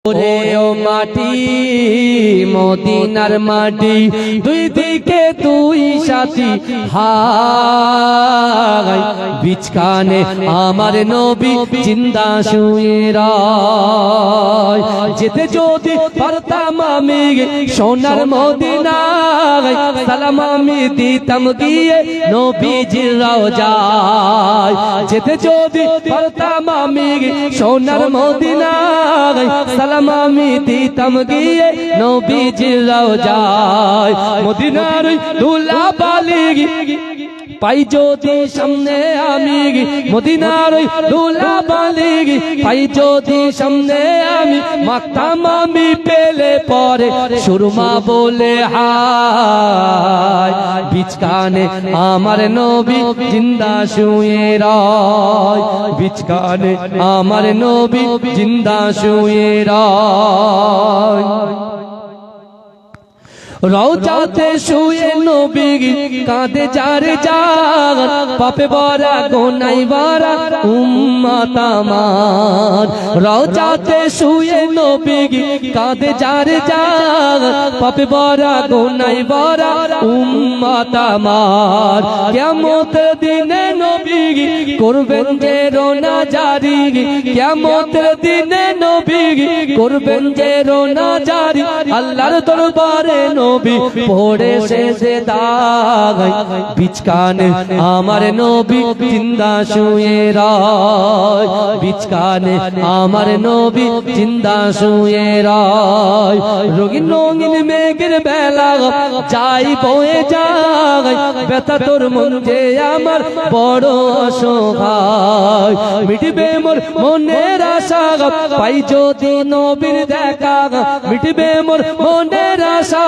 ওরে ও মাটি মদিনার মাটি দুই দিকে দুই সাথী হাই বিচকানে আমার নবী জিন্দা শুয়ে রয় যেতে যদি পারতাম আমি সোনার মদিনায় সালাম আমি দিতাম গিয়ে নবীজির রওজায় যেতে যদি পারতাম আমি সোনার মদিনায় সালাম আমি দিতাম গিয়ে নবীজির রওজায় মদিনার দুলা বালি পাই যদি সামনে আমি মদিনার দুলা বালি পাই যদি সামনে আমি মাখতাম আমি পেলে পরে সুরমা বলে হায় বিচকানে আমার নবী জিন্দা শুয়ে রয় বিচকানে আমার নবী জিন্দা শুয়ে রয় রওজাতে শুয়ে নবী কাঁদে যার জান পাপে ভরা গোনাই ভরা উম্মত আমার রওজাতে শুয়ে নবী কাঁদে যার জান পাপে ভরা গোনাই ভরা উম্মত আমার কিয়ামতের দিনে নবী করবেন যে রোনা জারি কিয়ামতের দিনে নবী করবেন যে রোনা জারি আল্লাহর দরবারে নবী পড়ে সেজদায় বিচকানে আমার নবী জিন্দা শুয়ে রয় বিচকানে আমার নবী জিন্দা শুয়ে রয় রঙিন রঙিন মেঘের বেলা যাই বয়ে যায় ব্যথা তোর মন যে আমার বড় অসহায় মিটবে মোর মনের আশা পাই যদি নবীর দেখা মিটবে মোর মনের আশা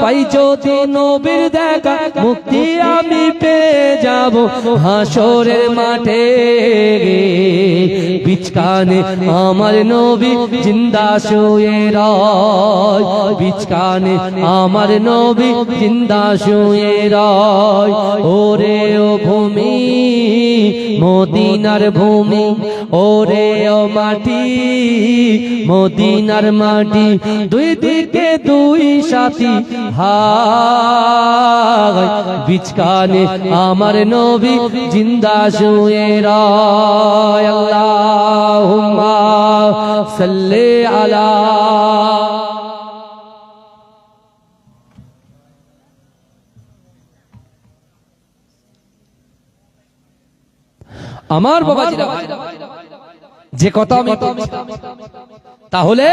পাই যদি নবীর দেখা মুক্তি আমি পেয়ে যাব হাসরের মাঠে বিচকানে আমার নবী জিন্দা শুয়ে রয় বিচকানে আমার নবী জিন্দা শুয়ে রয় ওরে ও ভূমি মদিনার ভূমি ওরে ও মাটি মদিনার মাটি দুই দিকে দুই সাথী হাই বিচকানে আমার নবী জিন্দা শুয়ে রয় আল্লাহুম্মা সাল্লি আলা আমার বাবাজিরা যে কথা আমি তাহলে